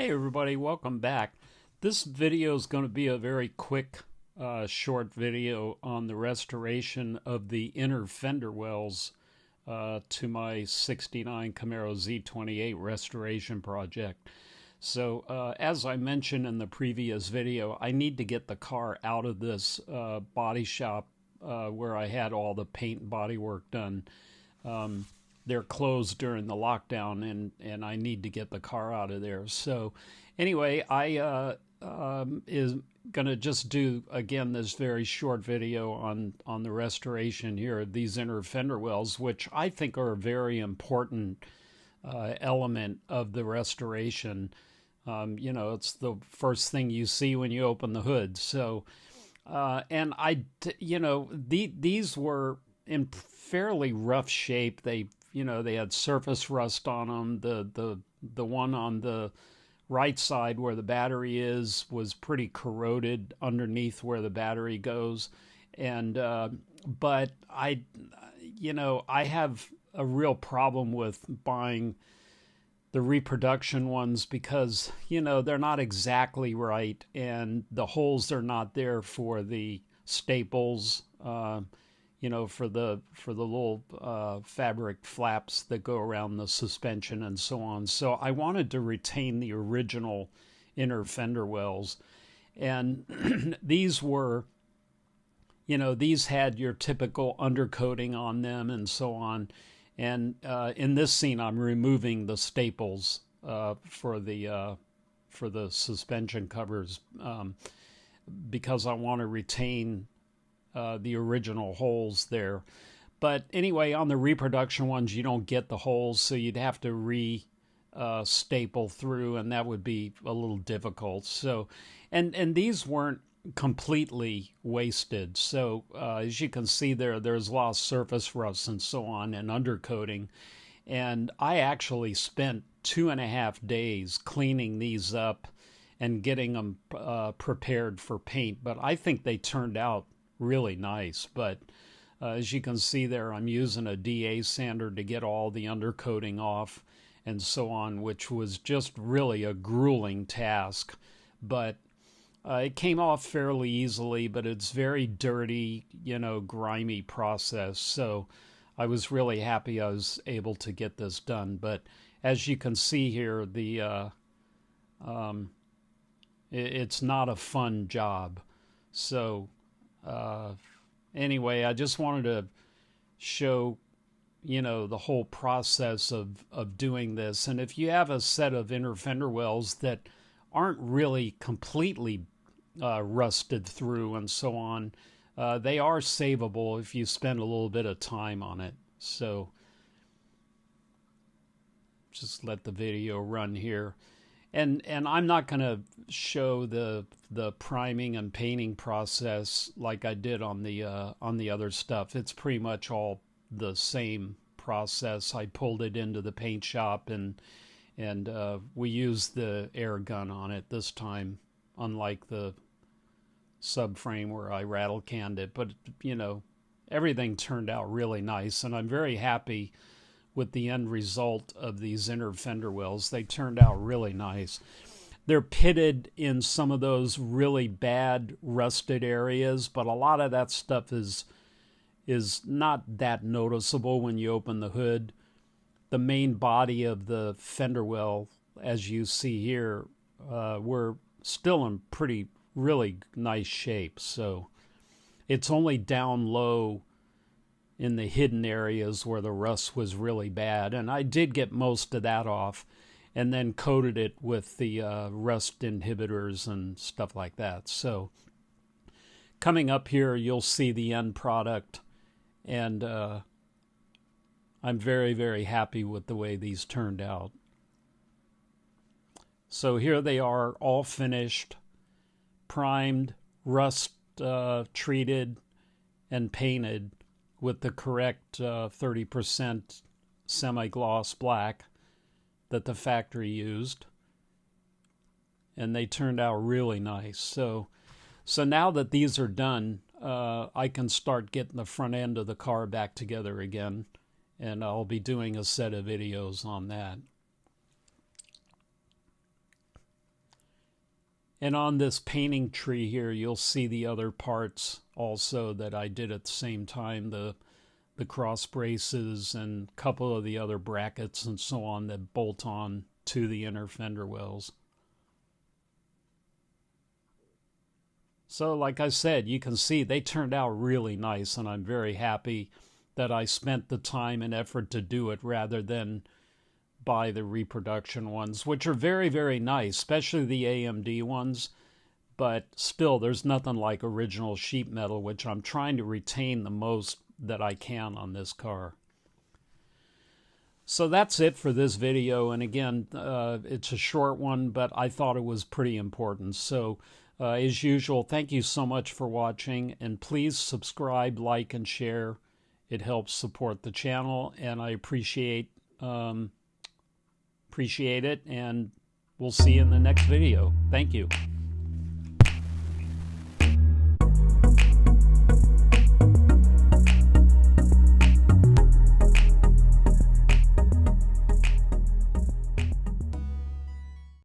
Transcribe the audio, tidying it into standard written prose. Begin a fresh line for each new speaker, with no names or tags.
Hey everybody, welcome back. This video is going to be a very quick, short video on the restoration of the inner fender wells to my '69 Camaro Z28 restoration project. So as I mentioned in the previous video, I need to get the car out of this body shop where I had all the paint and body work done. They're closed during the lockdown, and I need to get the car out of there. So anyway, I is going to just do, again, this very short video on the restoration here of these inner fender wells, which I think are a very important element of the restoration. You know, it's the first thing you see when you open the hood. So, and these were in fairly rough shape. They had surface rust on them. The one on the right side where the battery is was pretty corroded underneath where the battery goes. And but I have a real problem with buying the reproduction ones because they're not exactly right, and the holes are not there for the staples. For the little fabric flaps that go around the suspension and so on. So I wanted to retain the original inner fender wells. And these were, these had your typical undercoating on them and so on. And in this scene, I'm removing the staples for the suspension covers because I want to retain the original holes there. But anyway, on the reproduction ones, you don't get the holes, so you'd have to staple through, and that would be a little difficult. So, and these weren't completely wasted. So as you can see there's a lot of surface rust and so on, and undercoating. And I actually spent 2.5 days cleaning these up and getting them prepared for paint. But I think they turned out really nice. But as you can see there, I'm using a DA sander to get all the undercoating off and so on, which was just really a grueling task. But it came off fairly easily, but it's very dirty, grimy process. So I was really happy I was able to get this done. But as you can see here, it's not a fun job. So anyway, I just wanted to show, the whole process of doing this. And if you have a set of inner fender wells that aren't really completely rusted through and so on, they are savable if you spend a little bit of time on it. So just let the video run here. And I'm not going to show the priming and painting process like I did on the other stuff. It's pretty much all the same process. I pulled it into the paint shop and we used the air gun on it this time, unlike the subframe where I rattle canned it. But everything turned out really nice, and I'm very happy with the end result of these inner fender wells. They turned out really nice. They're pitted in some of those really bad rusted areas, but a lot of that stuff is not that noticeable when you open the hood. The main body of the fender well, as you see here, were still in really nice shape. So it's only down low in the hidden areas where the rust was really bad. And I did get most of that off and then coated it with the rust inhibitors and stuff like that. So coming up here, you'll see the end product. And I'm very, very happy with the way these turned out. So here they are, all finished, primed, rust treated, and painted with the correct 30% semi-gloss black that the factory used. And they turned out really nice. So now that these are done, I can start getting the front end of the car back together again. And I'll be doing a set of videos on that. And on this painting tree here, you'll see the other parts also that I did at the same time, the cross braces and a couple of the other brackets and so on that bolt on to the inner fender wells. So like I said, you can see they turned out really nice, and I'm very happy that I spent the time and effort to do it rather than buy the reproduction ones, which are very, very nice, especially the AMD ones. But still, there's nothing like original sheet metal, which I'm trying to retain the most that I can on this car. So that's it for this video. And again, it's a short one, but I thought it was pretty important. So as usual, thank you so much for watching, and please subscribe, like, and share. It helps support the channel, and I appreciate it, and we'll see you in the next video. Thank you.